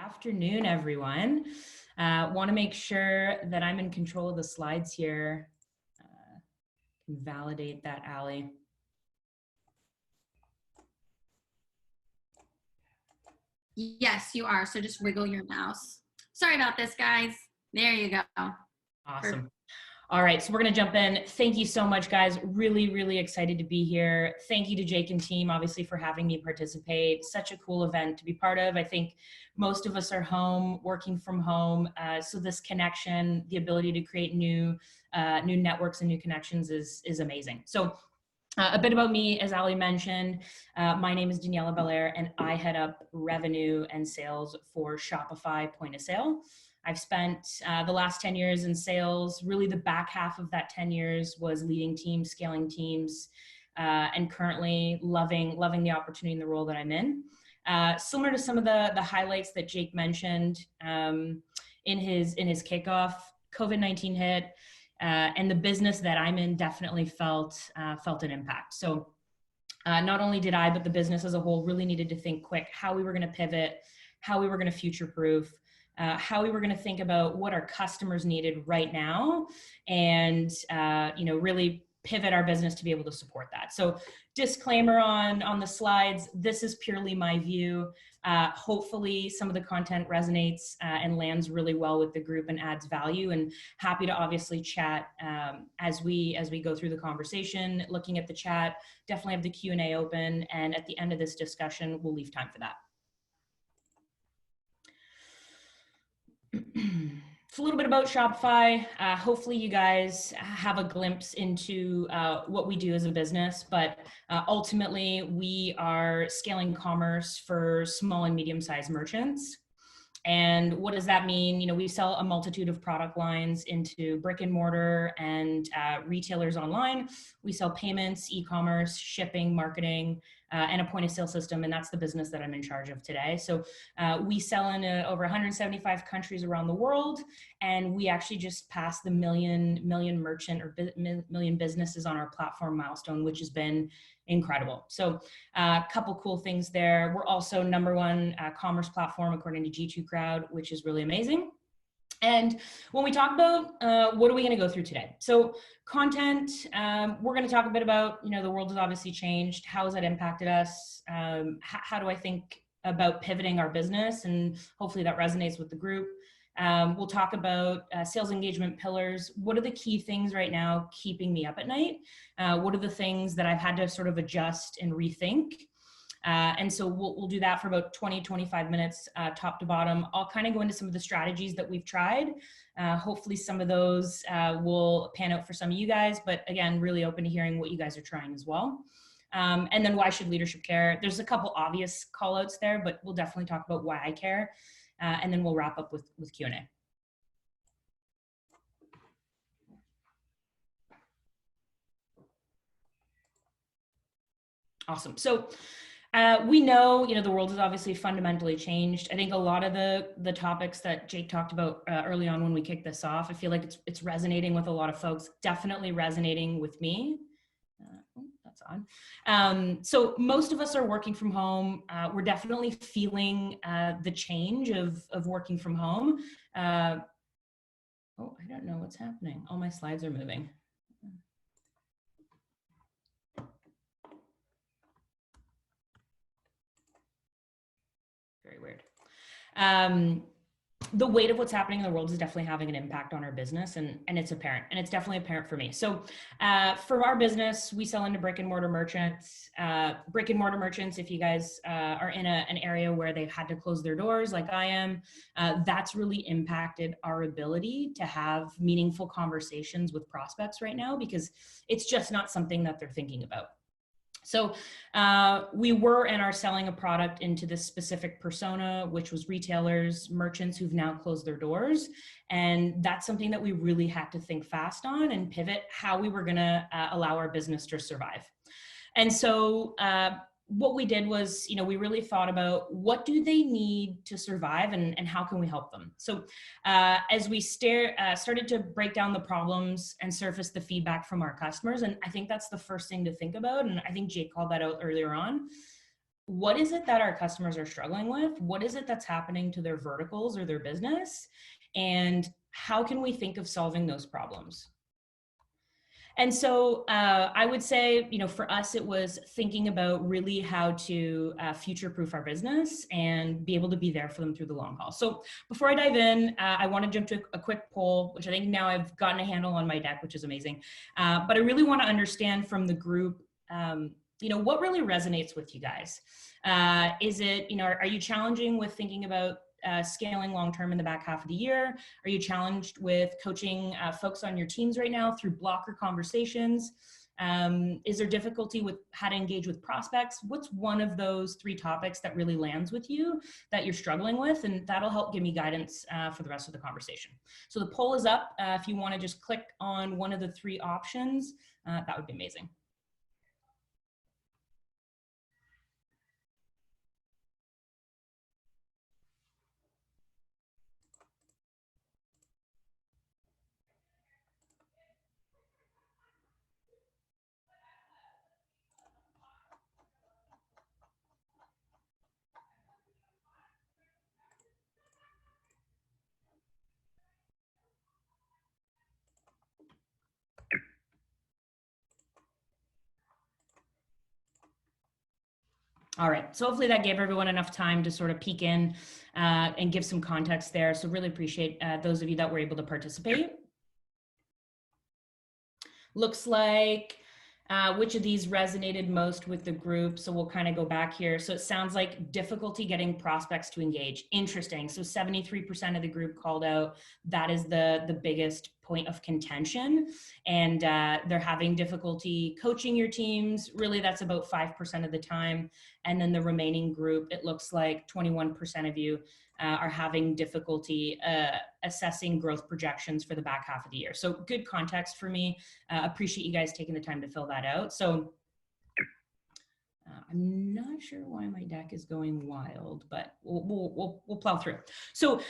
Afternoon, everyone. Want to make sure that I'm in control of the slides here. Can validate that, Allie. Yes, you are. So just wiggle your mouse. Sorry about this, guys. There you go. Awesome. All right, so we're going to jump in. Thank you so much, guys. Really excited to be here. Thank you to Jake and team, obviously, for having me participate. Such a cool event to be part of. I think most of us are home, working from home. So this connection, the ability to create new networks and new connections is amazing. So a bit about me, as Ali mentioned, my name is Danielle Bellaire, and I head up revenue and sales for Shopify point of sale. I've spent the last 10 years in sales. Really the back half of that 10 years was leading teams, scaling teams, and currently loving the opportunity and the role that I'm in. Similar to some of the highlights that Jake mentioned in his kickoff, COVID-19 hit, and the business that I'm in definitely felt an impact. So not only did I, but the business as a whole really needed to think quick how we were going to pivot, how we were going to future-proof, how we were going to think about what our customers needed right now, and really pivot our business to be able to support that. So disclaimer on the slides, this is purely my view. Hopefully some of the content resonates and lands really well with the group and adds value, and happy to obviously chat as we go through the conversation. Looking at the chat, definitely have the Q&A open, and at the end of this discussion, we'll leave time for that. It's a little bit about Shopify. Hopefully you guys have a glimpse into what we do as a business, but ultimately we are scaling commerce for small and medium-sized merchants. And what does that mean? You know, we sell a multitude of product lines into brick and mortar and retailers online. We sell payments, e-commerce, shipping, marketing, and a point of sale system. And that's the business that I'm in charge of today. So we sell in over 175 countries around the world. And we actually just passed the million merchant or million businesses on our platform milestone, which has been incredible. So a couple cool things there. We're also #1 commerce platform according to G2 Crowd, which is really amazing. And when we talk about what are we going to go through today? So content, we're going to talk a bit about, the world has obviously changed. How has that impacted us? How do I think about pivoting our business? And hopefully that resonates with the group. We'll talk about sales engagement pillars. What are the key things right now keeping me up at night? What are the things that I've had to sort of adjust and rethink? And so we'll do that for about 20-25 minutes, top to bottom. I'll kind of go into some of the strategies that we've tried. Hopefully some of those will pan out for some of you guys, but again, really open to hearing what you guys are trying as well. And then why should leadership care? There's a couple obvious call outs there, but we'll definitely talk about why I care. And then we'll wrap up with Q&A. Awesome. So we know, the world has obviously fundamentally changed. I think a lot of the topics that Jake talked about early on when we kicked this off, I feel like it's resonating with a lot of folks, definitely resonating with me. That's on. So most of us are working from home. We're definitely feeling the change of working from home. Oh, I don't know what's happening. All my slides are moving. Very weird. The weight of what's happening in the world is definitely having an impact on our business, and it's apparent, and it's definitely apparent for me. So for our business, we sell into brick and mortar merchants. If you guys are in an area where they've had to close their doors like I am, that's really impacted our ability to have meaningful conversations with prospects right now, because it's just not something that they're thinking about. So we were and are selling a product into this specific persona, which was retailers, merchants who've now closed their doors. And that's something that we really had to think fast on and pivot how we were going to allow our business to survive. And so what we did was, we really thought about what do they need to survive and how can we help them? So as we started to break down the problems and surface the feedback from our customers, and I think that's the first thing to think about, and I think Jake called that out earlier on, what is it that our customers are struggling with? What is it that's happening to their verticals or their business? And how can we think of solving those problems? And so I would say, for us, it was thinking about really how to future-proof our business and be able to be there for them through the long haul. So before I dive in, I want to jump to a quick poll, which I think now I've gotten a handle on my deck, which is amazing. But I really want to understand from the group, what really resonates with you guys? Is it, are you challenging with thinking about scaling long-term in the back half of the year? Are you challenged with coaching folks on your teams right now through blocker conversations? Is there difficulty with how to engage with prospects? What's one of those 3 topics that really lands with you that you're struggling with? And that'll help give me guidance for the rest of the conversation. So the poll is up. If you want to just click on one of the 3 options, that would be amazing. All right, so hopefully that gave everyone enough time to sort of peek in and give some context there. So really appreciate those of you that were able to participate. Looks like which of these resonated most with the group? So we'll kind of go back here. So it sounds like difficulty getting prospects to engage. Interesting. So 73% of the group called out that is the biggest point of contention, and they're having difficulty coaching your teams. Really, that's about 5% of the time. And then the remaining group, it looks like 21% of you are having difficulty assessing growth projections for the back half of the year. So good context for me. Appreciate you guys taking the time to fill that out. So I'm not sure why my deck is going wild, but we'll plow through. So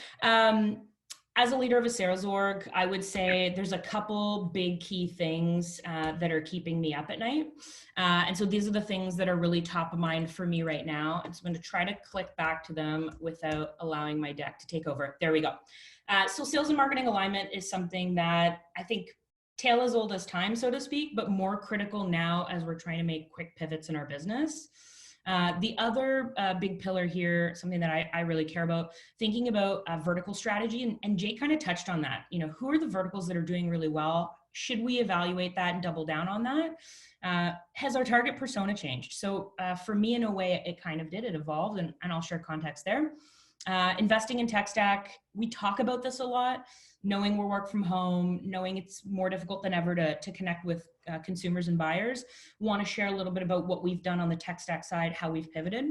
as a leader of a sales org, I would say there's a couple big key things that are keeping me up at night. And so these are the things that are really top of mind for me right now. And so I'm going to try to click back to them without allowing my deck to take over. There we go. So sales and marketing alignment is something that I think tale as old as time, so to speak, but more critical now as we're trying to make quick pivots in our business. The other big pillar here, something that I really care about, thinking about vertical strategy, and Jake kind of touched on that. Who are the verticals that are doing really well? Should we evaluate that and double down on that? Has our target persona changed? So for me, in a way, it kind of did. It evolved, and I'll share context there. Investing in tech stack, we talk about this a lot, knowing we're work from home, knowing it's more difficult than ever to connect with consumers and buyers. Want to share a little bit about what we've done on the tech stack side, how we've pivoted.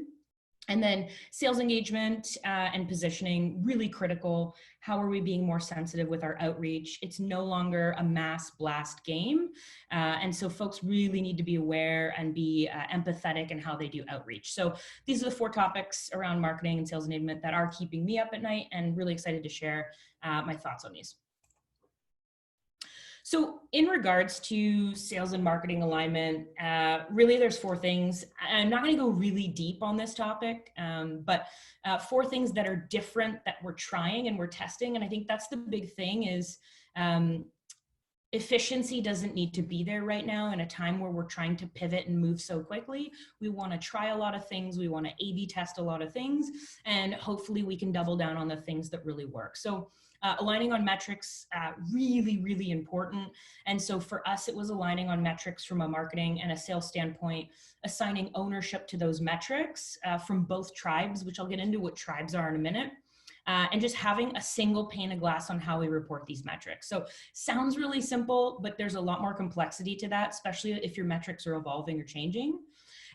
And then sales engagement and positioning, really critical. How are we being more sensitive with our outreach? It's no longer a mass blast game. And so folks really need to be aware and be empathetic in how they do outreach. So these are the 4 topics around marketing and sales enablement that are keeping me up at night, and really excited to share my thoughts on these. So in regards to sales and marketing alignment, really there's 4 things. I'm not going to go really deep on this topic, but 4 things that are different that we're trying and we're testing. And I think that's the big thing is efficiency doesn't need to be there right now in a time where we're trying to pivot and move so quickly. We want to try a lot of things. We want to A/B test a lot of things, and hopefully we can double down on the things that really work. So aligning on metrics, really, really important. And so for us, it was aligning on metrics from a marketing and a sales standpoint, assigning ownership to those metrics from both tribes, which I'll get into what tribes are in a minute. And just having a single pane of glass on how we report these metrics. So sounds really simple, but there's a lot more complexity to that, especially if your metrics are evolving or changing.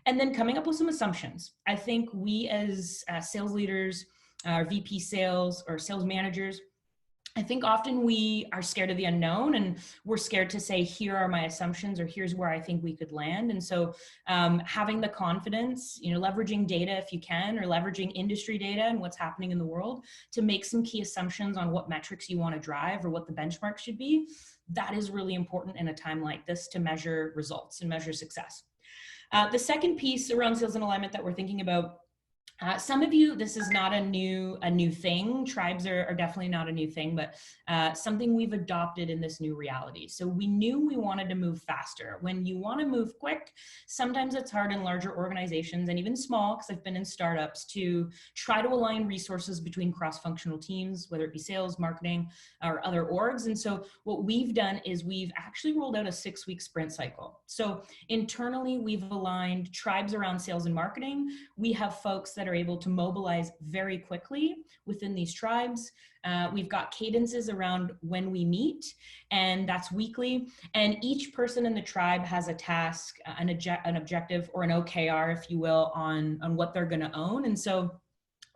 And then coming up with some assumptions. I think we as sales leaders, our VP sales or sales managers, I think often we are scared of the unknown, and we're scared to say, here are my assumptions, or here's where I think we could land. And so having the confidence, leveraging data if you can, or leveraging industry data and what's happening in the world to make some key assumptions on what metrics you want to drive or what the benchmark should be. That is really important in a time like this to measure results and measure success. The second piece around sales and alignment that we're thinking about, some of you, this is not a new thing. Tribes are definitely not a new thing, but something we've adopted in this new reality. So we knew we wanted to move faster. When you want to move quick, sometimes it's hard in larger organizations and even small, because I've been in startups, to try to align resources between cross-functional teams, whether it be sales, marketing, or other orgs. And so what we've done is we've actually rolled out a 6-week sprint cycle. So internally, we've aligned tribes around sales and marketing. We have folks that are able to mobilize very quickly within these tribes. We've got cadences around when we meet, and that's weekly. And each person in the tribe has a task, an objective, or an OKR, if you will, on what they're going to own. And so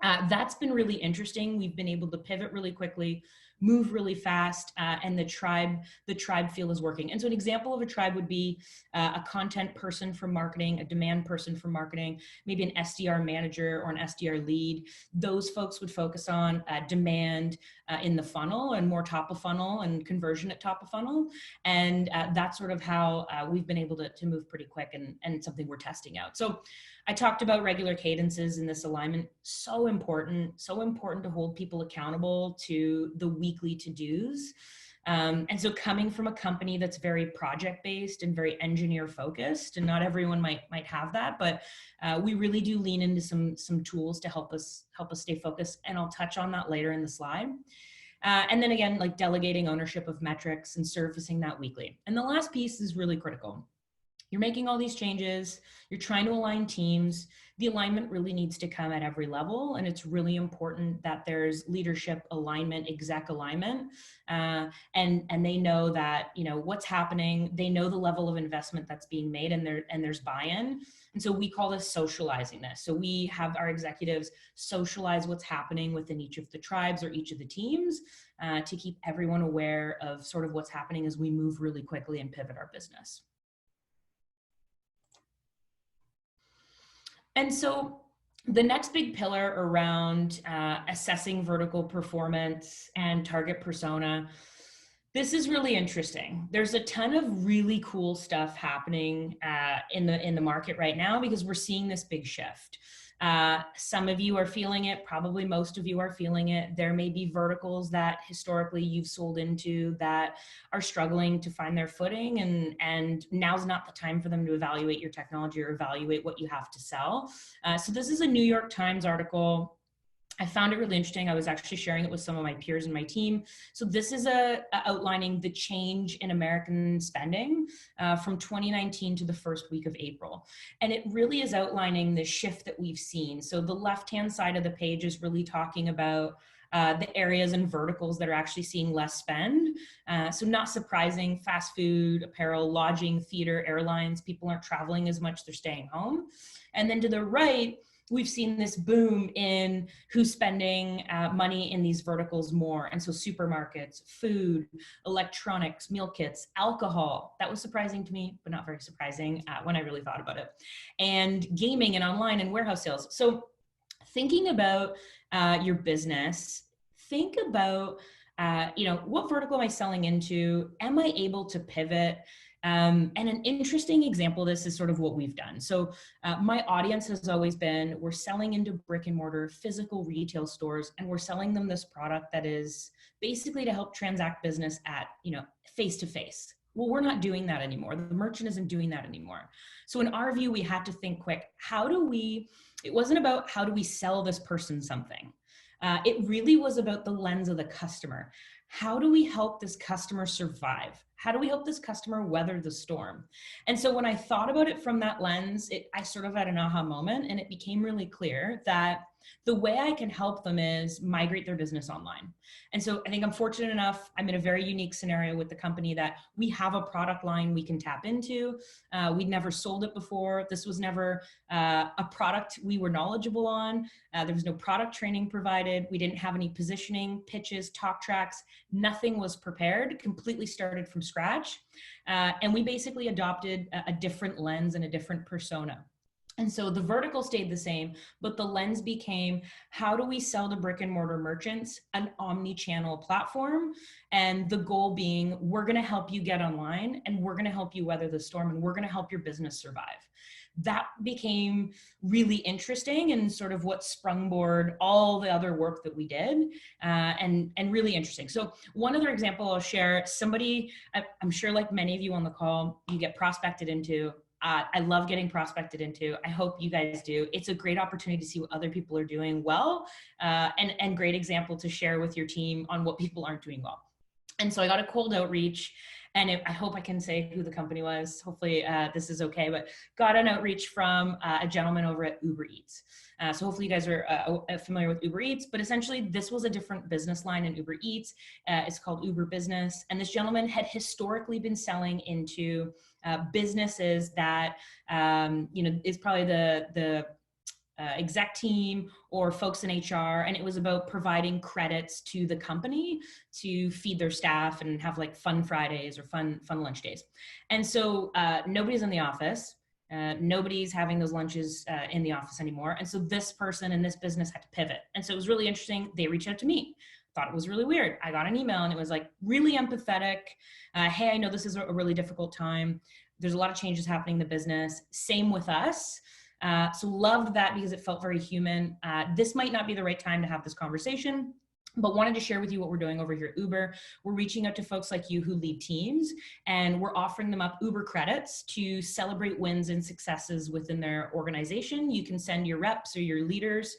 that's been really interesting. We've been able to pivot really quickly, move really fast, and the tribe feel is working. And so an example of a tribe would be a content person for marketing, a demand person for marketing, maybe an SDR manager or an SDR lead. Those folks would focus on demand in the funnel and more top of funnel and conversion at top of funnel. And that's sort of how we've been able to move pretty quick, and something we're testing out. So I talked about regular cadences in this alignment. So important to hold people accountable to the weekly to-dos. And so coming from a company that's very project-based and very engineer-focused, and not everyone might have that, but we really do lean into some tools to help us stay focused. And I'll touch on that later in the slide. And then again, like delegating ownership of metrics and surfacing that weekly. And the last piece is really critical. You're making all these changes, you're trying to align teams. The alignment really needs to come at every level, and it's really important that there's leadership alignment, exec alignment, and they know that, you know, what's happening. They know the level of investment that's being made, and there's buy-in. And so we call this socializing this. So we have our executives socialize what's happening within each of the tribes or each of the teams to keep everyone aware of sort of what's happening as we move really quickly and pivot our business. And so the next big pillar around assessing vertical performance and target persona, this is really interesting. There's a ton of really cool stuff happening in the market right now, because we're seeing this big shift. Some of you are feeling it, probably most of you are feeling it. There may be verticals that historically you've sold into that are struggling to find their footing, and now's not the time for them to evaluate your technology or evaluate what you have to sell. So this is a New York Times article. I found it really interesting. I was actually sharing it with some of my peers and my team. So this is outlining the change in American spending from 2019 to the first week of April. And it really is outlining the shift that we've seen. So the left-hand side of the page is really talking about the areas and verticals that are actually seeing less spend. So not surprising, fast food, apparel, lodging, theater, airlines. People aren't traveling as much, they're staying home. And then to the right, we've seen this boom in who's spending money in these verticals more. And so supermarkets, food, electronics, meal kits, alcohol. That was surprising to me, but not very surprising when I really thought about it. And gaming and online and warehouse sales. So thinking about your business, think about, what vertical am I selling into? Am I able to pivot? And an interesting example of this is sort of what we've done. So my audience has always been, we're selling into brick and mortar physical retail stores, and we're selling them this product that is basically to help transact business at, face to face. Well, we're not doing that anymore. The merchant isn't doing that anymore. So in our view, we had to think quick. It wasn't about how do we sell this person something. It really was about the lens of the customer. How do we help this customer survive? How do we help this customer weather the storm? And so when I thought about it from that lens, I sort of had an aha moment, and it became really clear that the way I can help them is migrate their business online. And so I think I'm fortunate enough, I'm in a very unique scenario with the company that we have a product line we can tap into. We'd never sold it before. This was never a product we were knowledgeable on. There was no product training provided. We didn't have any positioning, pitches, talk tracks. Nothing was prepared, completely started from scratch. And we basically adopted a different lens and a different persona. And so the vertical stayed the same, but the lens became, how do we sell to brick and mortar merchants an omni-channel platform? And the goal being, we're going to help you get online, and we're going to help you weather the storm, and we're going to help your business survive. that became really interesting and sort of what sprungboard all the other work that we did, and really interesting. So one other example I'll share, somebody, I'm sure like many of you on the call, you get prospected into. I love getting prospected into. I hope you guys do. It's a great opportunity to see what other people are doing well, and great example to share with your team on what people aren't doing well. And so I got a cold outreach, and I hope I can say who the company was. Hopefully this is okay, but got an outreach from a gentleman over at Uber Eats. So hopefully you guys are familiar with Uber Eats, but essentially this was a different business line in Uber Eats. It's called Uber Business. And this gentleman had historically been selling into businesses that, is probably the exec team or folks in HR, and it was about providing credits to the company to feed their staff and have like fun Fridays or fun lunch days. And so nobody's in the office. Nobody's having those lunches in the office anymore. And so this person in this business had to pivot. And so it was really interesting. They reached out to me. Thought it was really weird. I got an email and it was like really empathetic. Hey, I know this is a really difficult time. There's a lot of changes happening in the business. Same with us. So loved that because it felt very human. This might not be the right time to have this conversation, but wanted to share with you what we're doing over here at Uber. We're reaching out to folks like you who lead teams, and we're offering them up Uber credits to celebrate wins and successes within their organization. You can send your reps or your leaders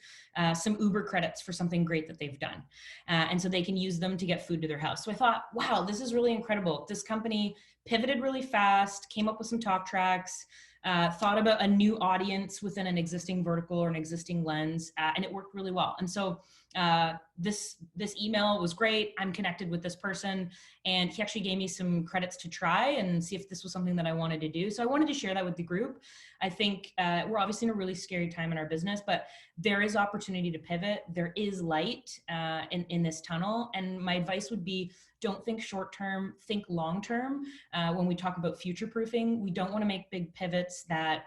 some Uber credits for something great that they've done. And so they can use them to get food to their house. So I thought, wow, this is really incredible. This company pivoted really fast, came up with some talk tracks, thought about a new audience within an existing vertical or an existing lens, and it worked really well. And so this email was great. I'm connected with this person, and he actually gave me some credits to try and see if this was something that I wanted to do. So I wanted to share that with the group. I think we're obviously in a really scary time in our business, but there is opportunity to pivot. There is light in this tunnel. And my advice would be, don't think short term, think long term. When we talk about future proofing, we don't want to make big pivots that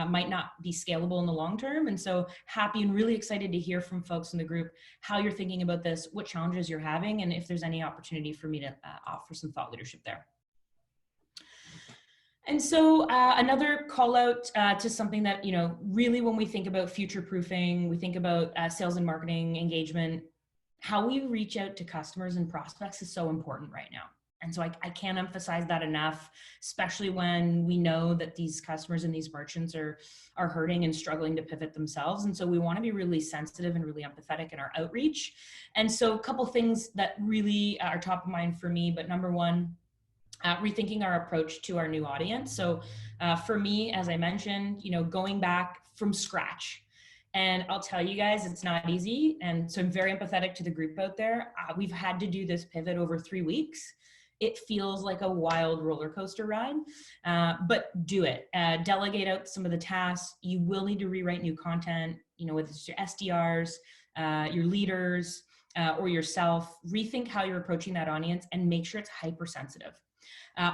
might not be scalable in the long term. And so happy and really excited to hear from folks in the group how you're thinking about this, what challenges you're having, and if there's any opportunity for me to offer some thought leadership there. And so another call out to something that, really when we think about future proofing, we think about sales and marketing engagement, how we reach out to customers and prospects is so important right now. And so I can't emphasize that enough, especially when we know that these customers and these merchants are hurting and struggling to pivot themselves. And so we want to be really sensitive and really empathetic in our outreach. And so a couple things that really are top of mind for me, but number one, rethinking our approach to our new audience. So for me, as I mentioned, going back from scratch. And I'll tell you guys, it's not easy. And so I'm very empathetic to the group out there. We've had to do this pivot over 3 weeks. It feels like a wild roller coaster ride, but do it. Delegate out some of the tasks. You will need to rewrite new content, whether it's your SDRs, your leaders, or yourself. Rethink how you're approaching that audience and make sure it's hypersensitive.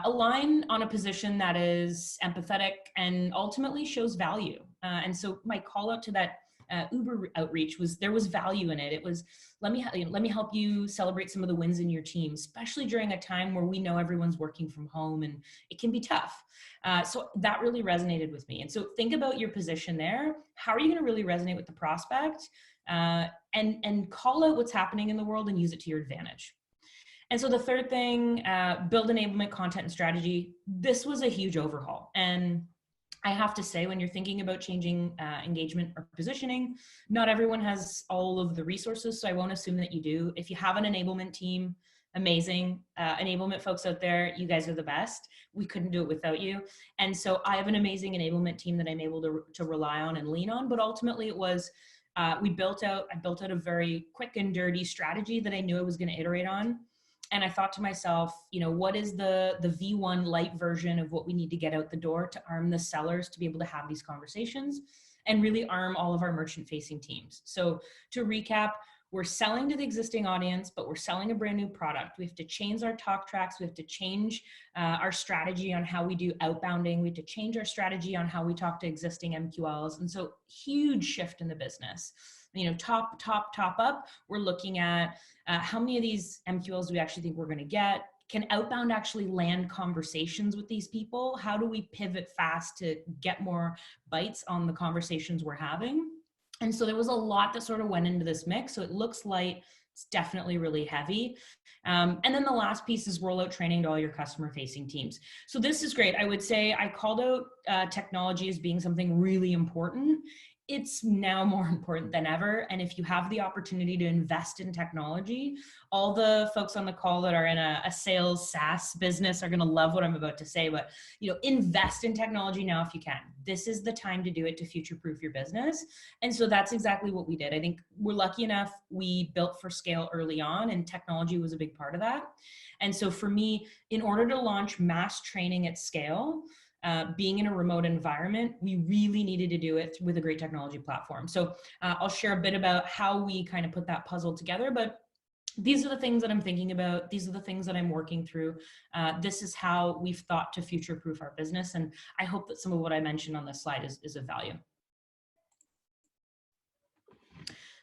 Align on a position that is empathetic and ultimately shows value. And so my call out to that Uber outreach was, there was value in it. It was, let me help you celebrate some of the wins in your team, especially during a time where we know everyone's working from home and it can be tough. So that really resonated with me. And so think about your position there. How are you going to really resonate with the prospect, and call out what's happening in the world and use it to your advantage. And so the third thing, build enablement, content, and strategy. This was a huge overhaul. And I have to say, when you're thinking about changing engagement or positioning, not everyone has all of the resources, so I won't assume that you do. If you have an enablement team, amazing. Enablement folks out there, you guys are the best. We couldn't do it without you. And so I have an amazing enablement team that I'm able to rely on and lean on, but ultimately it was, I built out a very quick and dirty strategy that I knew I was going to iterate on. And I thought to myself, what is the V1 light version of what we need to get out the door to arm the sellers to be able to have these conversations and really arm all of our merchant facing teams. So to recap, we're selling to the existing audience, but we're selling a brand new product. We have to change our talk tracks. We have to change our strategy on how we do outbounding. We have to change our strategy on how we talk to existing MQLs. And so huge shift in the business. Top up, we're looking at how many of these MQLs do we actually think we're going to get? can outbound actually land conversations with these people? How do we pivot fast to get more bites on the conversations we're having? And so there was a lot that sort of went into this mix. So it looks light, it's definitely really heavy. And then the last piece is rollout training to all your customer facing teams. So this is great. I would say I called out technology as being something really important. It's now more important than ever. And if you have the opportunity to invest in technology, all the folks on the call that are in a sales SaaS business are going to love what I'm about to say, but invest in technology now if you can. This is the time to do it to future-proof your business. And so that's exactly what we did. I think we're lucky enough, we built for scale early on, and technology was a big part of that. And so for me, in order to launch mass training at scale, being in a remote environment, we really needed to do it with a great technology platform. So I'll share a bit about how we kind of put that puzzle together, but these are the things that I'm thinking about. These are the things that I'm working through. This is how we've thought to future-proof our business. And I hope that some of what I mentioned on this slide is of value.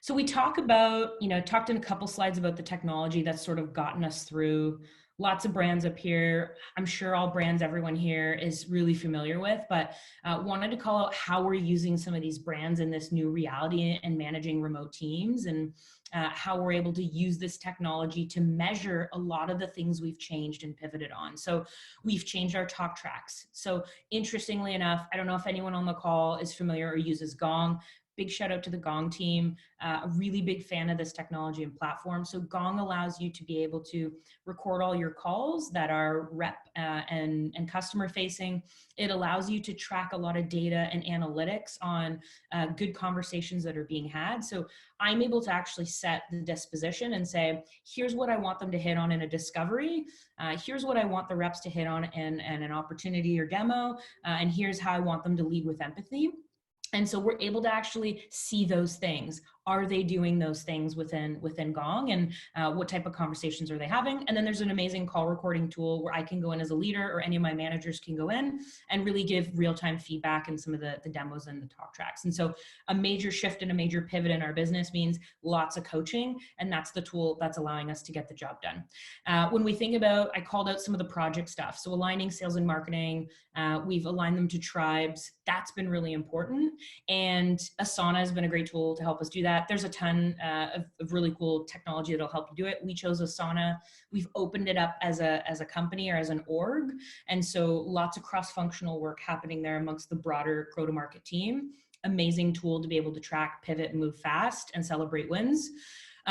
So we talked in a couple slides about the technology that's sort of gotten us through. Lots of brands up here. I'm sure all brands everyone here is really familiar with, but wanted to call out how we're using some of these brands in this new reality and managing remote teams, and how we're able to use this technology to measure a lot of the things we've changed and pivoted on. So we've changed our talk tracks. So interestingly enough, I don't know if anyone on the call is familiar or uses Gong. Big shout out to the Gong team, a really big fan of this technology and platform. So Gong allows you to be able to record all your calls that are rep and customer facing. It allows you to track a lot of data and analytics on good conversations that are being had. So I'm able to actually set the disposition and say, here's what I want them to hit on in a discovery. Here's what I want the reps to hit on in an opportunity or demo. And here's how I want them to lead with empathy. And so we're able to actually see those things. Are they doing those things within Gong, and what type of conversations are they having? And then there's an amazing call recording tool where I can go in as a leader, or any of my managers can go in and really give real-time feedback in some of the demos and the talk tracks. And so a major shift and a major pivot in our business means lots of coaching, and that's the tool that's allowing us to get the job done. When we think about, I called out some of the project stuff. So aligning sales and marketing, we've aligned them to tribes. That's been really important. And Asana has been a great tool to help us do that. There's a ton of really cool technology that'll help you do it. We chose Asana. We've opened it up as a company or as an org. And so lots of cross-functional work happening there amongst the broader go-to-market team. Amazing tool to be able to track, pivot, and move fast and celebrate wins.